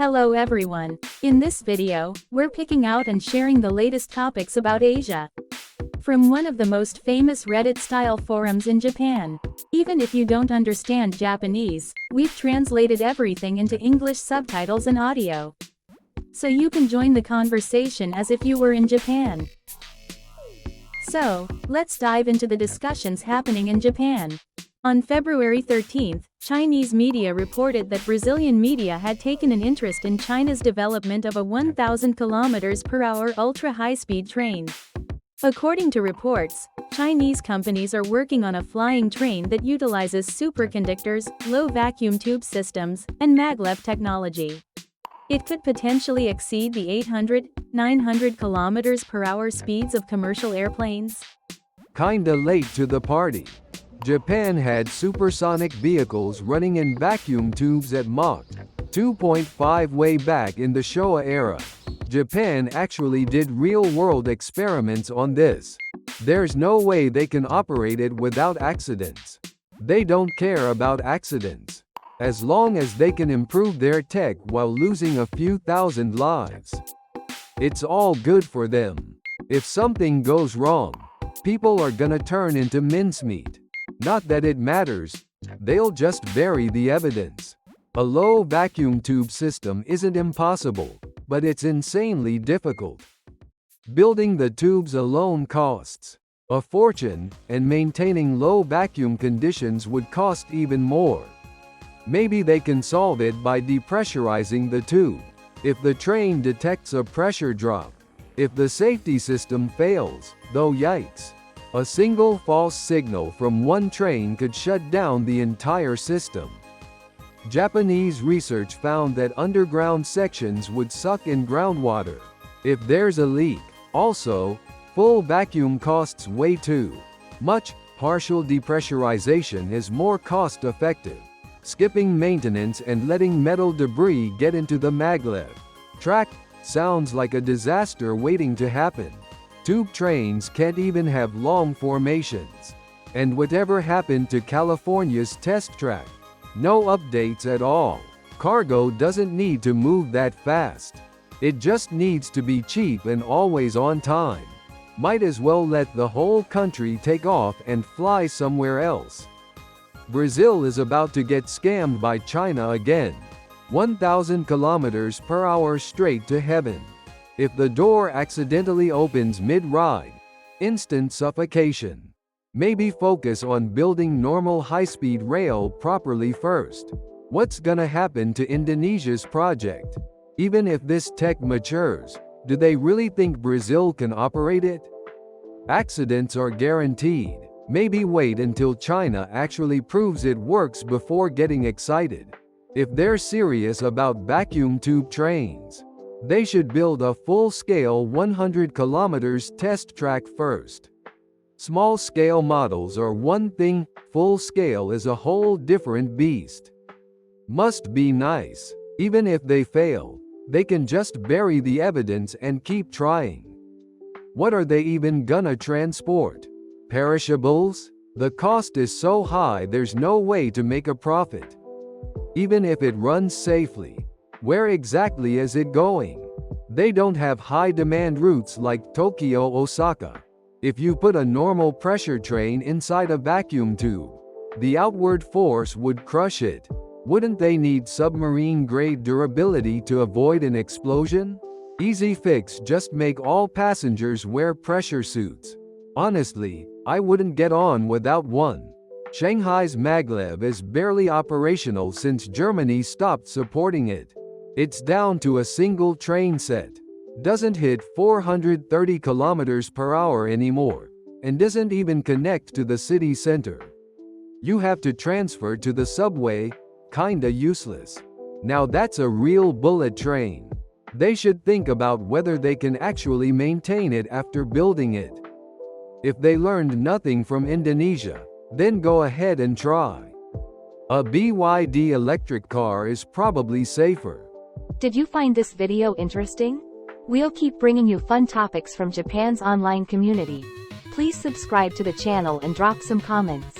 Hello everyone. In this video, we're picking out and sharing the latest topics about Asia. From one of the most famous Reddit-style forums in Japan. Even if you don't understand Japanese, we've translated everything into English subtitles and audio. So you can join the conversation as if you were in Japan. So, let's dive into the discussions happening in Japan. On February 13, Chinese media reported that Brazilian media had taken an interest in China's development of a 1,000 km/h ultra-high-speed train. According to reports, Chinese companies are working on a flying train that utilizes superconductors, low vacuum tube systems, and maglev technology. It could potentially exceed the 800-900 km/h speeds of commercial airplanes. Kinda late to the party. Japan had supersonic vehicles running in vacuum tubes at Mach 2.5 way back in the Showa era. Japan actually did real-world experiments on this. There's no way they can operate it without accidents. They don't care about accidents. As long as they can improve their tech while losing a few thousand lives. It's all good for them. If something goes wrong, people are gonna turn into mincemeat. Not that it matters, they'll just bury the evidence. A low vacuum tube system isn't impossible, but it's insanely difficult. Building the tubes alone costs a fortune, and maintaining low vacuum conditions would cost even more. Maybe they can solve it by depressurizing the tube. If the train detects a pressure drop. If the safety system fails, though yikes. A single false signal from one train could shut down the entire system. Japanese research found that underground sections would suck in groundwater if there's a leak. Also, full vacuum costs way too much. Partial depressurization is more cost-effective. Skipping maintenance and letting metal debris get into the maglev track sounds like a disaster waiting to happen. Tube trains can't even have long formations. And whatever happened to California's test track? No updates at all. Cargo doesn't need to move that fast. It just needs to be cheap and always on time. Might as well let the whole country take off and fly somewhere else. Brazil is about to get scammed by China again. 1,000 km/h straight to heaven. If the door accidentally opens mid-ride, instant suffocation. Maybe focus on building normal high-speed rail properly first. What's gonna happen to Indonesia's project? Even if this tech matures, do they really think Brazil can operate it? Accidents are guaranteed. Maybe wait until China actually proves it works before getting excited. If they're serious about vacuum tube trains, they should build a full-scale 100 km test track first. Small-scale models are one thing, full-scale is a whole different beast. Must be nice. Even if they fail, they can just bury the evidence and keep trying. What are they even gonna transport? Perishables? The cost is so high there's no way to make a profit. Even if it runs safely, where exactly is it going? They don't have high-demand routes like Tokyo-Osaka. If you put a normal pressure train inside a vacuum tube, the outward force would crush it. Wouldn't they need submarine-grade durability to avoid an explosion? Easy fix, just make all passengers wear pressure suits. Honestly, I wouldn't get on without one. Shanghai's maglev is barely operational since Germany stopped supporting it. It's down to a single train set. Doesn't hit 430 km/h anymore. And doesn't even connect to the city center. You have to transfer to the subway, kinda useless. Now that's a real bullet train. They should think about whether they can actually maintain it after building it. If they learned nothing from Indonesia, then go ahead and try. A BYD electric car is probably safer. Did you find this video interesting? We'll keep bringing you fun topics from Japan's online community. Please subscribe to the channel and drop some comments.